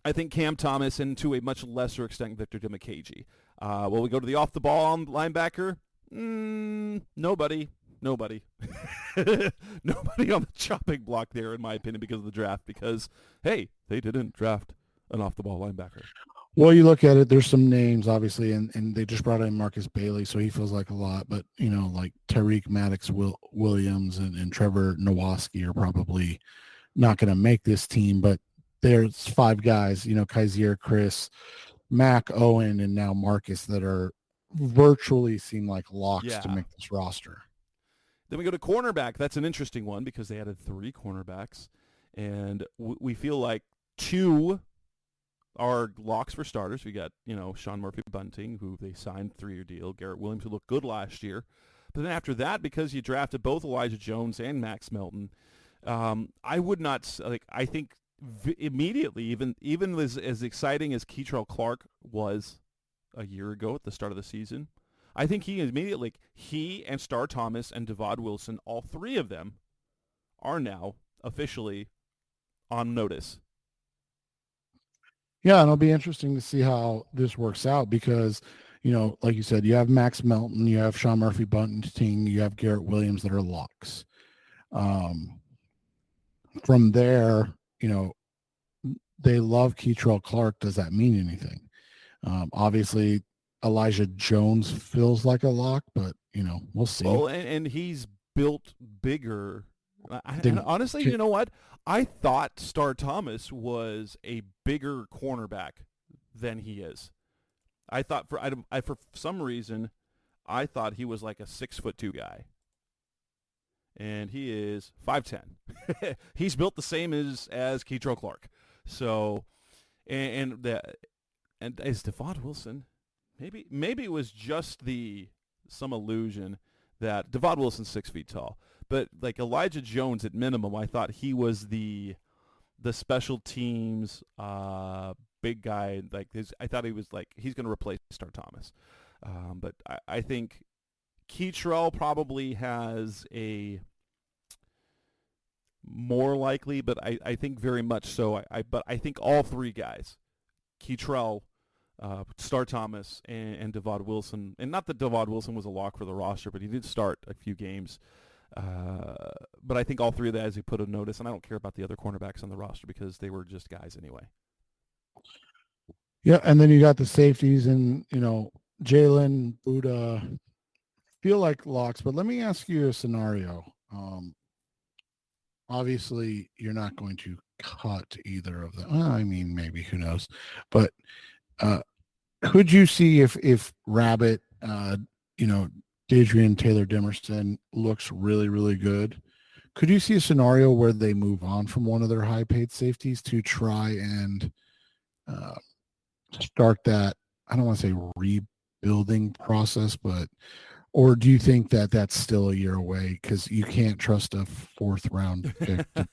I think Cam Thomas, and to a much lesser extent Victor Dimukeje. Will we go to the off-the-ball linebacker? Nobody. Nobody on the chopping block there, in my opinion, because of the draft. Because, hey, they didn't draft an off-the-ball linebacker. Well, you look at it, there's some names, obviously, and they just brought in Markus Bailey, so he feels like a lot. But, like Tariq Maddox-Williams and Trevor Nowaski are probably not going to make this team. But there's 5 guys, Kaiser, Chris, Mac, Owen, and now Marcus, that are virtually seem like locks to make this roster. Then we go to cornerback. That's an interesting one because they added 3 cornerbacks. And we feel like 2 are locks for starters. We got, Sean Murphy-Bunting, who they signed 3-year deal. Garrett Williams, who looked good last year. But then after that, because you drafted both Elijah Jones and Max Melton, I would not, I think immediately, even as exciting as Keitrell Clark was a year ago at the start of the season, I think he and Star Thomas and Devad Wilson, all 3 of them, are now officially on notice. Yeah, and it'll be interesting to see how this works out because, like you said, you have Max Melton, you have Sean Murphy-Bunting, you have Garrett Williams that are locks. From there, they love Keitrell Clark. Does that mean anything? Obviously, Elijah Jones feels like a lock, but, we'll see. Well, and he's built bigger. And honestly, you know what? I thought Star Thomas was a bigger cornerback than he is. I thought for some reason, I thought he was like a 6'2" guy, and he is 5'10". He's built the same as Keitrell Clark. So, and as Devad Wilson, maybe it was just some illusion that Devad Wilson's 6 feet tall. But like Elijah Jones, at minimum, I thought he was the special teams big guy. I thought he was like he's going to replace Star Thomas. But I think Keitrell probably has a more likely, but I think very much so. But I think all 3 guys, Keitrell, Star Thomas, and Devad Wilson, and not that Devad Wilson was a lock for the roster, but he did start a few games. But I think all 3 of the guys who put a notice, and I don't care about the other cornerbacks on the roster because they were just guys anyway. Yeah, and then you got the safeties, and Jalen, Buddha feel like locks. But let me ask you a scenario. Obviously, you're not going to cut either of them. Well, I mean, maybe, who knows? But Could you see if Rabbit, you know, Adrian Taylor Demerson looks really, really good? Could you see a scenario where they move on from one of their high paid safeties to try and uh, start that? I don't want to say rebuilding process, but or do you think that that's still a year away because you can't trust a fourth round pick to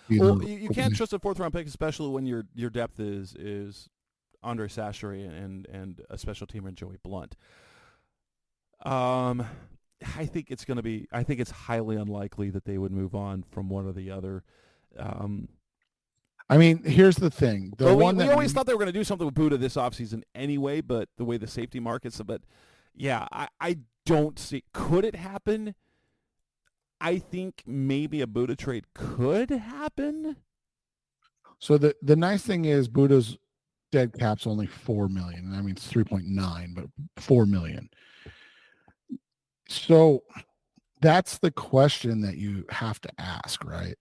be Well, the you can't trust a fourth round pick, especially when your depth is Andre Sachary and a special teamer in Joey Blunt. I think it's going to be. I think it's highly unlikely that they would move on from one or the other. Um, I mean, here's the thing. The well, one we that always thought they were going to do something with Buddha this offseason anyway, but the way the safety markets, but yeah, I don't see. Could it happen? I think maybe a Buddha trade could happen. So the nice thing is Buddha's dead cap's only 4 million. I mean, it's 3.9, but 4 million. So that's the question that you have to ask, right?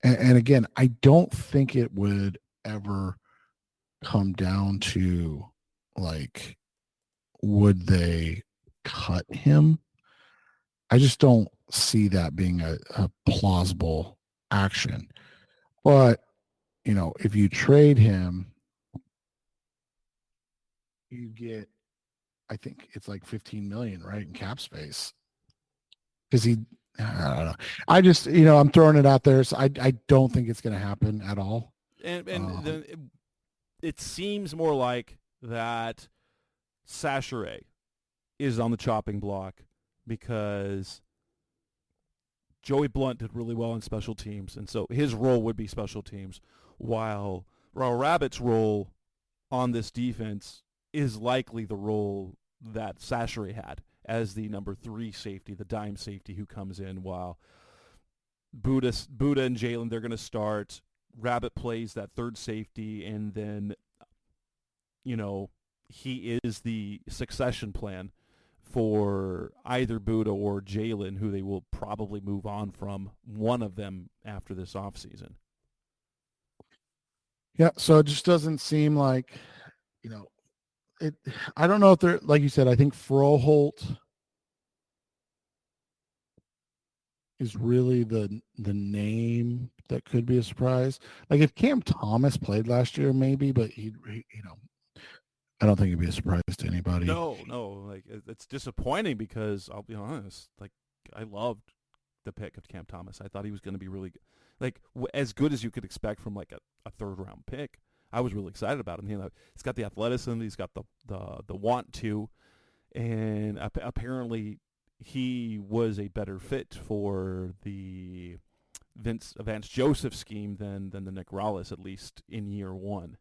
And again, I don't think it would ever come down to like, would they cut him? I just don't see that being a plausible action. But, you know, if you trade him, you get, I think it's like 15 million, right, in cap space. Because I don't know. I just, you know, I'm throwing it out there. So I don't think it's going to happen at all. And then it seems more like that Sachary is on the chopping block because Joey Blunt did really well in special teams, and so his role would be special teams, while Rabbit's role on this defense is likely the role that Sachary had as the number 3 safety, the dime safety who comes in while Buddha and Jalen, they're going to start. Rabbit plays that third safety, and then, you know, he is the succession plan for either Buddha or Jalen, who they will probably move on from, one of them after this offseason. Yeah, so it just doesn't seem like, you know, it. I don't know if they're, like you said, I think Froholt is really the name that could be a surprise. Like if Cam Thomas played last year, maybe, but he you know, I don't think it'd be a surprise to anybody. No, like it's disappointing because I'll be honest, like I loved the pick of Cam Thomas. I thought he was going to be really good, like as good as you could expect from like a third round pick. I was really excited about him. You know, he's got the athleticism, he's got the want to, and apparently he was a better fit for the Vance Joseph scheme than the Nick Rallis, at least in year one.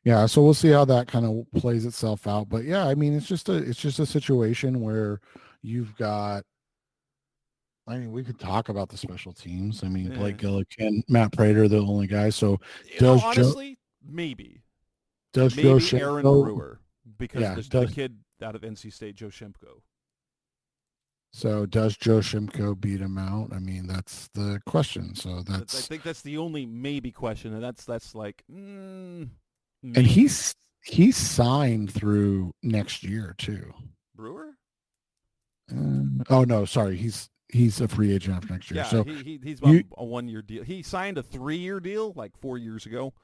Yeah, so we'll see how that kind of plays itself out. But yeah, I mean, it's just a situation where you've got. I mean, we could talk about the special teams. I mean, Blake Gillikin, Matt Prater, the only guys. So honestly, maybe Aaron Brewer, because the kid out of NC State, Joe Shimko. So does Joe Shimko beat him out? I mean, that's the question. So I think that's the only maybe question, and that's like. And he's signed through next year too. Brewer? Oh no, sorry, he's a free agent after next year. Yeah, so he's on a 1-year deal. He signed a 3-year deal like 4 years ago,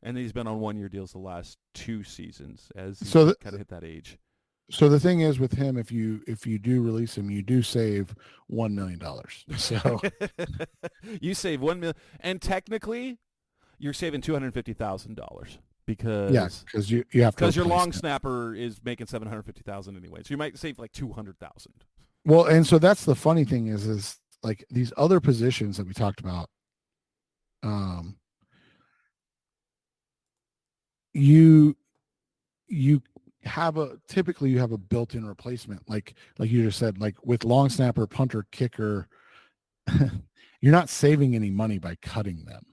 and he's been on 1-year deals the last 2 seasons as he kind of hit that age. So the thing is with him, if you do release him, you do save $1 million. So you save $1 million, and technically, you're saving $250,000 because you have to, because your long snapper is making $750,000 anyway, so you might save like $200,000. Well, and so that's the funny thing is like these other positions that we talked about. You typically you have a built-in replacement, like you just said, like with long snapper, punter, kicker. You're not saving any money by cutting them,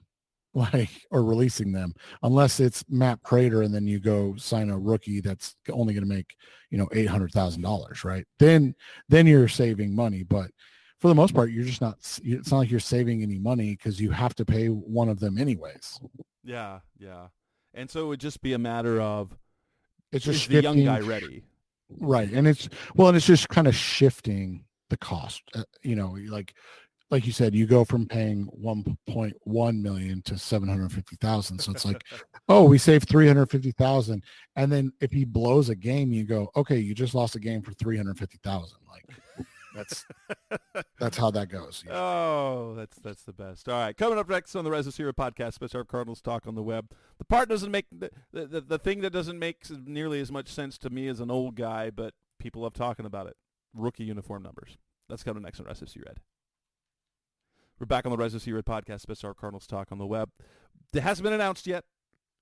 or releasing them, unless it's Matt Prater, and then you go sign a rookie that's only going to make $800,000, right? Then you're saving money, but for the most part, you're just not. It's not like you're saving any money because you have to pay one of them anyways. Yeah. And so it would just be a matter of, It's just is the young shifting, guy ready? right? And it's just kind of shifting the cost. Like you said, you go from paying 1.1 million to 750,000. So it's like, oh, we saved 350,000. And then if he blows a game, you go, okay, you just lost a game for 350,000. Like that's how that goes. Oh, that's the best. All right, coming up next on the Rise of Sierra podcast, Special Cardinals Talk on the Web. The part doesn't make the thing that doesn't make nearly as much sense to me as an old guy, but people love talking about it. Rookie uniform numbers. That's coming next on Rise of Sierra. We're back on the Rise of Sierra podcast, Special Cardinals Talk on the Web. It hasn't been announced yet,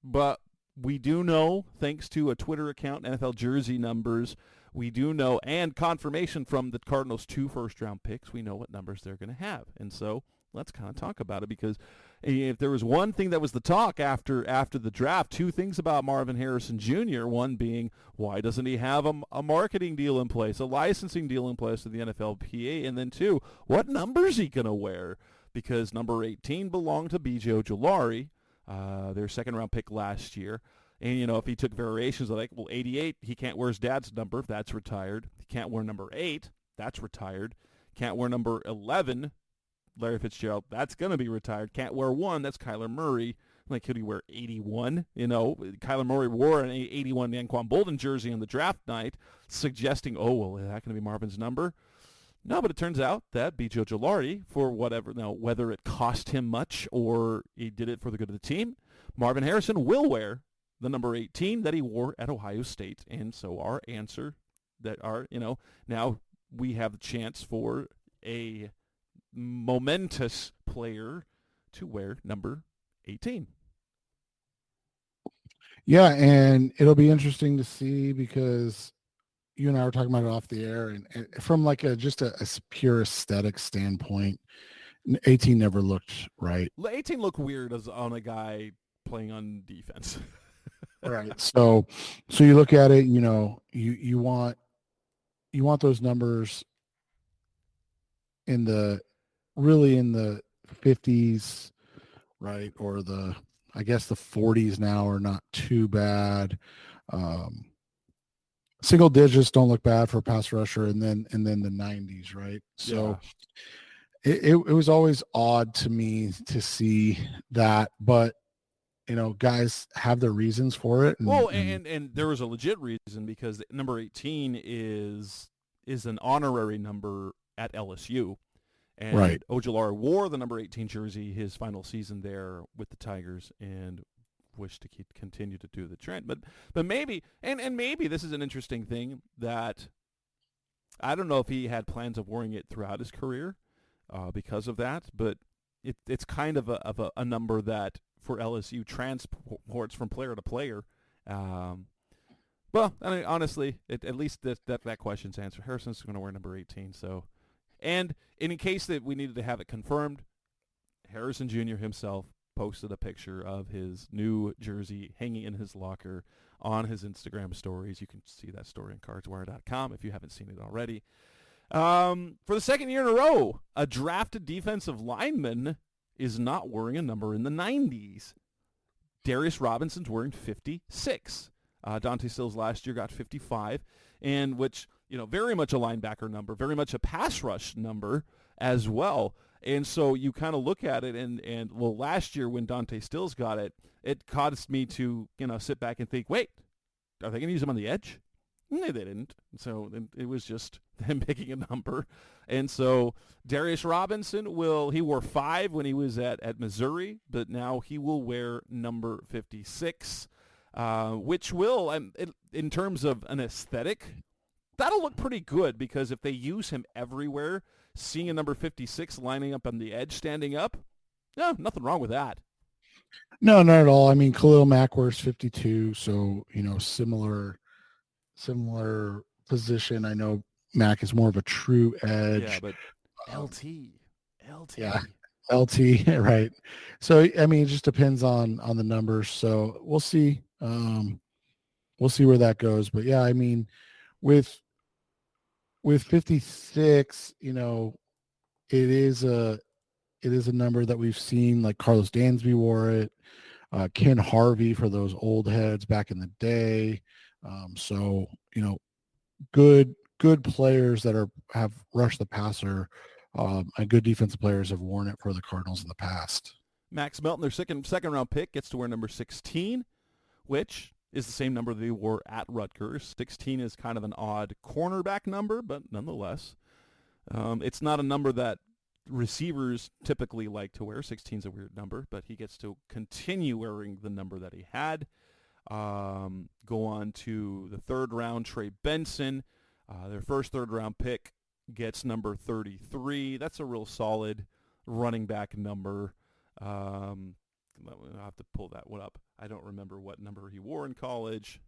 but we do know, thanks to a Twitter account, NFL jersey numbers, we do know, and confirmation from the Cardinals' 2 first-round picks, we know what numbers they're going to have. And so let's kind of talk about it, because if there was one thing that was the talk after the draft, 2 things about Marvin Harrison Jr., one being, why doesn't he have a marketing deal in place, a licensing deal in place with the NFLPA, and then 2, what number is he going to wear? Because number 18 belonged to B.J. Ojulari, their second-round pick last year. And, if he took variations, like, 88, he can't wear his dad's number. That's retired. He can't wear number 8. That's retired. Can't wear number 11, Larry Fitzgerald. That's going to be retired. Can't wear 1. That's Kyler Murray. Like, could he wear 81? Kyler Murray wore an 81 Anquan Bolden jersey on the draft night, suggesting, is that going to be Marvin's number? No, but it turns out that B.J. Ojulari, for whatever, now whether it cost him much or he did it for the good of the team, Marvin Harrison will wear the number 18 that he wore at Ohio State. And so our answer now we have the chance for a momentous player to wear number 18. Yeah, and it'll be interesting to see, because you and I were talking about it off the air, and from like a pure aesthetic standpoint, 18 never looked right. 18 looked weird as on a guy playing on defense. Right. So you look at it, you want those numbers in the 50s, right? Or I guess the 40s now are not too bad. Single digits don't look bad for a pass rusher, and then the 90s, right? So it was always odd to me to see that, but guys have their reasons for it. And there was a legit reason, because number 18 is an honorary number at LSU. And right. Ojulari wore the number 18 jersey his final season there with the Tigers, and wished to continue to do the trend. But maybe, and maybe this is an interesting thing, that I don't know if he had plans of wearing it throughout his career because of that, but it's kind of a number that for LSU transports from player to player. Well, I mean, honestly, at least that question's answered. Harrison's going to wear number 18. So, and in case that we needed to have it confirmed, Harrison Jr. himself posted a picture of his new jersey hanging in his locker on his Instagram stories. You can see that story on cardswire.com if you haven't seen it already. For the second year in a row, a drafted defensive lineman is not wearing a number in the 90s. Darius Robinson's wearing 56. Dante Stills last year got 55, and which, very much a linebacker number, very much a pass rush number as well. And so you kind of look at it, and last year when Dante Stills got it, it caused me to, sit back and think, wait, are they going to use him on the edge? No, they didn't. So it was just them picking a number. And so Darius Robinson he wore 5 when he was at Missouri, but now he will wear number 56, which will, in terms of an aesthetic, that'll look pretty good, because if they use him everywhere, seeing a number 56 lining up on the edge, standing up, no, nothing wrong with that. No, not at all. I mean, Khalil Mack wears 52, so, similar position. I know Mack is more of a true edge. Yeah, but LT. Yeah, LT, right. So, I mean, it just depends on the numbers. So we'll see. We'll see where that goes. But yeah, I mean, with 56, it is a number that we've seen, like Carlos Dansby wore it. Ken Harvey for those old heads back in the day. So, good players that have rushed the passer, and good defensive players have worn it for the Cardinals in the past. Max Melton, their second round pick, gets to wear number 16, which is the same number they wore at Rutgers. 16 is kind of an odd cornerback number, but nonetheless, it's not a number that receivers typically like to wear. 16 is a weird number, but he gets to continue wearing the number that he had. Go on to the third round, Trey Benson. Their first third round pick gets number 33. That's a real solid running back number. I'll have to pull that one up. I don't remember what number he wore in college.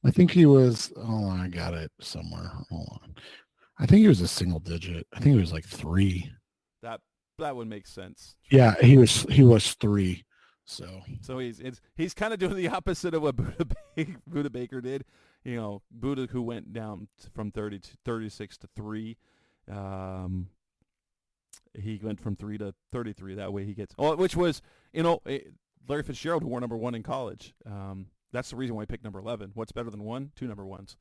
I think he was, I got it somewhere. Hold on. I think he was a single digit. I think he was like 3. That would make sense. Yeah, he was 3. So he's kind of doing the opposite of what Buda Baker did. Buda, who went down from 30 to 36 to 3. He went from 3 to 33. That way he gets, which was, Larry Fitzgerald, who wore number 1 in college. That's the reason why he picked number 11. What's better than 1? 2 number 1s.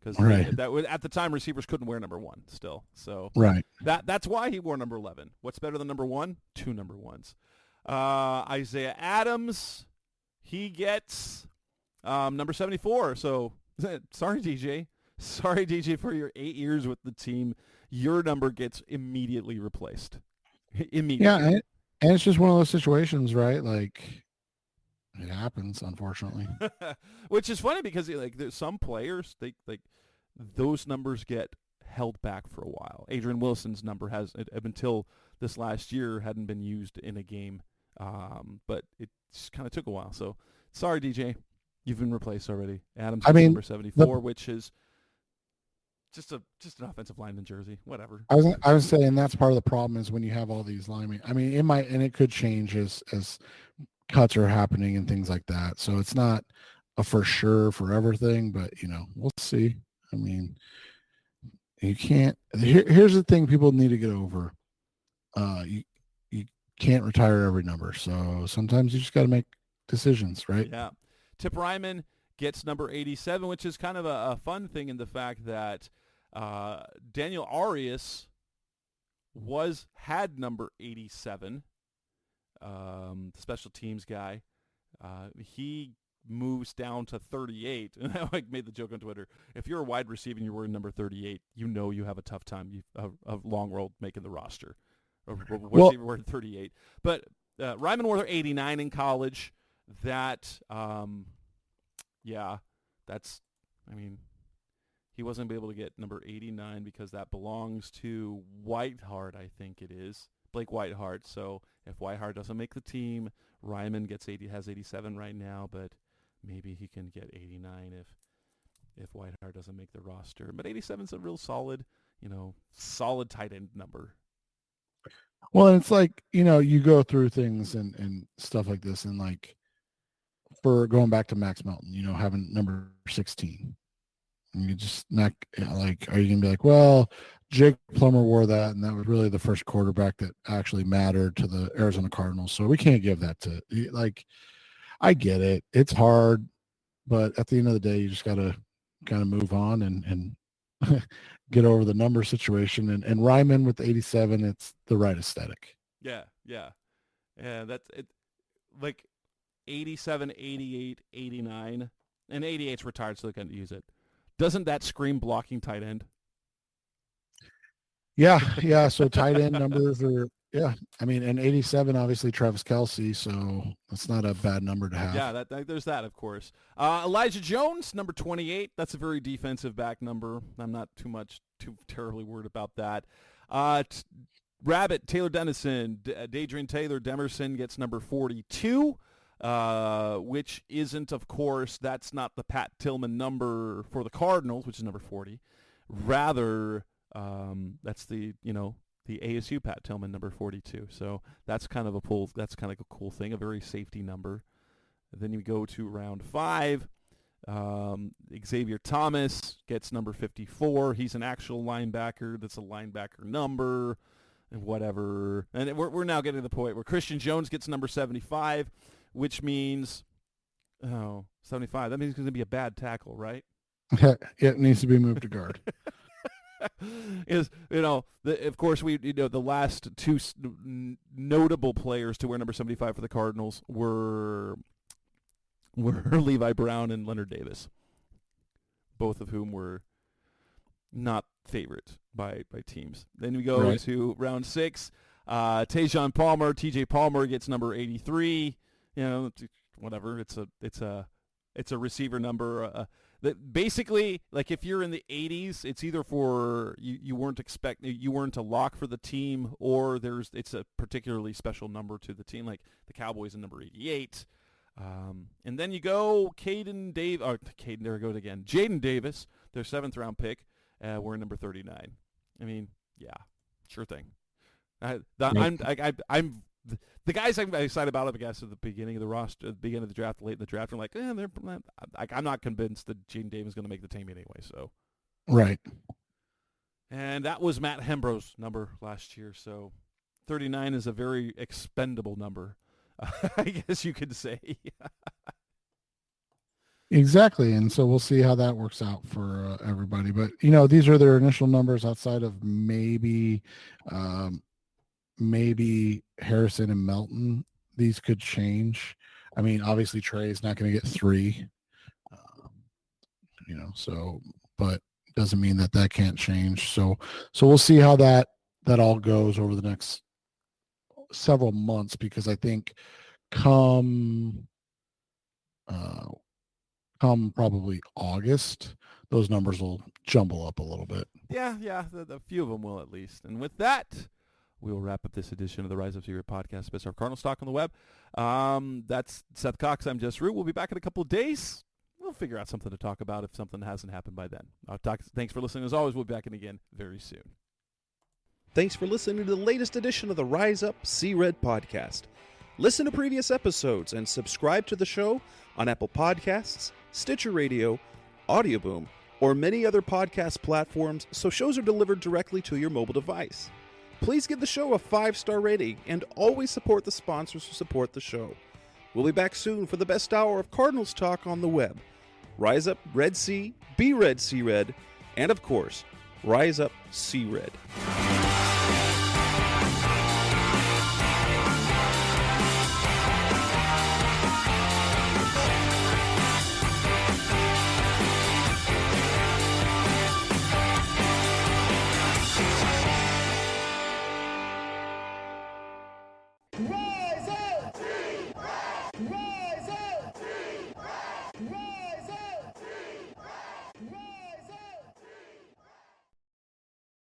Because at the time, receivers couldn't wear number 1 still. So right. That's why he wore number 11. What's better than number 1? 2 number 1s. Isaiah Adams, he gets number 74. So sorry, DJ. Sorry, DJ, for your 8 years with the team. Your number gets immediately replaced. Immediately. Yeah, and it's just one of those situations, right? Like, it happens, unfortunately. Which is funny because there's some players, those numbers get held back for a while. Adrian Wilson's number has, until this last year, hadn't been used in a game, but it just kind of took a while. So sorry, DJ, you've been replaced already. Adams number 74, which is just an offensive lineman jersey, whatever. I was saying that's part of the problem is when you have all these linemen. I mean, it could change as cuts are happening and things like that. So it's not a for sure forever thing, but we'll see. I mean, you can't. Here's the thing: people need to get over. You can't retire every number, so sometimes you just got to make decisions, right? Yeah. Tip Ryman gets number 87, which is kind of a fun thing in the fact that Daniel Arias had number 87. Special teams guy. He moves down to 38. And I made the joke on Twitter. If you're a wide receiver and you're wearing number 38, you have a tough time. A long road making the roster. Receiver wearing 38. But Ryman wore 89 in college. That, he wasn't able to get number 89 because that belongs to Whiteheart, I think it is. Blake Whiteheart. So if Whiteheart doesn't make the team, Ryman has 87 right now, but maybe he can get 89 if Whiteheart doesn't make the roster. But 87 is a real solid tight end number. Well, it's like, you go through things and stuff like this, and like for going back to Max Melton, having number 16. And you just not like, are you going to be like, well, Jake Plummer wore that, and that was really the first quarterback that actually mattered to the Arizona Cardinals. So we can't give that to, like, I get it. It's hard, but at the end of the day, you just got to kind of move on and get over the number situation. And Ryman with the 87, it's the right aesthetic. Yeah. That's it. Like 87, 88, 89, and 88's retired, so they can't use it. Doesn't that scream blocking tight end? Yeah. So tight end numbers are, I mean, and 87, obviously Travis Kelce, so that's not a bad number to have. Yeah, there's that, of course. Elijah Jones, number 28. That's a very defensive back number. I'm not too terribly worried about that. Rabbit, Taylor Dennison, Dadrian Taylor Demerson gets number 42. Which isn't, of course, that's not the Pat Tillman number for the Cardinals, which is number 40. Rather, that's the ASU Pat Tillman number 42. So that's kind of a cool thing, a very safety number. Then you go to round 5. Xavier Thomas gets number 54. He's an actual linebacker. That's a linebacker number and whatever. And we're now getting to the point where Christian Jones gets number 75. which means 75. That means it's going to be a bad tackle, right? It needs to be moved to guard. Of course, the last two notable players to wear number 75 for the Cardinals were Levi Brown and Leonard Davis, both of whom were not favorite by teams. Then we go to round 6. TJ Palmer gets number 83. Whatever. It's a receiver number. That basically, like, if you're in the 80s, it's either for you weren't a lock for the team, or it's a particularly special number to the team, like the Cowboys in number 88. And then you go Jaden Davis, their 7th round pick, we're in number 39. I mean, yeah, sure thing. I'm the guys I'm excited about, I guess, at the beginning of the roster, at the beginning of the draft, late in the draft, I'm like, I'm not convinced that Jaden Davis is going to make the team anyway. So, right. And that was Matt Hembro's number last year. So, 39 is a very expendable number, I guess you could say. Exactly, and so we'll see how that works out for everybody. But these are their initial numbers, outside of maybe Harrison and Melton. These could change. I mean, obviously Trey's not going to get 3, but doesn't mean that can't change. So we'll see how that all goes over the next several months, because I think come probably August, those numbers will jumble up a little bit. Yeah, a few of them will, at least. And with that, we will wrap up this edition of the Rise Up Secret podcast, Best of Cardinals Talk on the Web. That's Seth Cox. I'm Jess Root. We'll be back in a couple of days. We'll figure out something to talk about if something hasn't happened by then. Thanks for listening. As always, we'll be back in again very soon. Thanks for listening to the latest edition of the Rise Up See Red podcast. Listen to previous episodes and subscribe to the show on Apple Podcasts, Stitcher Radio, Audioboom, or many other podcast platforms, so shows are delivered directly to your mobile device. Please give the show a 5-star rating and always support the sponsors who support the show. We'll be back soon for the best hour of Cardinals talk on the web. Rise up, Red Sea, be Red, See Red, and of course, Rise Up, See Red. Roll!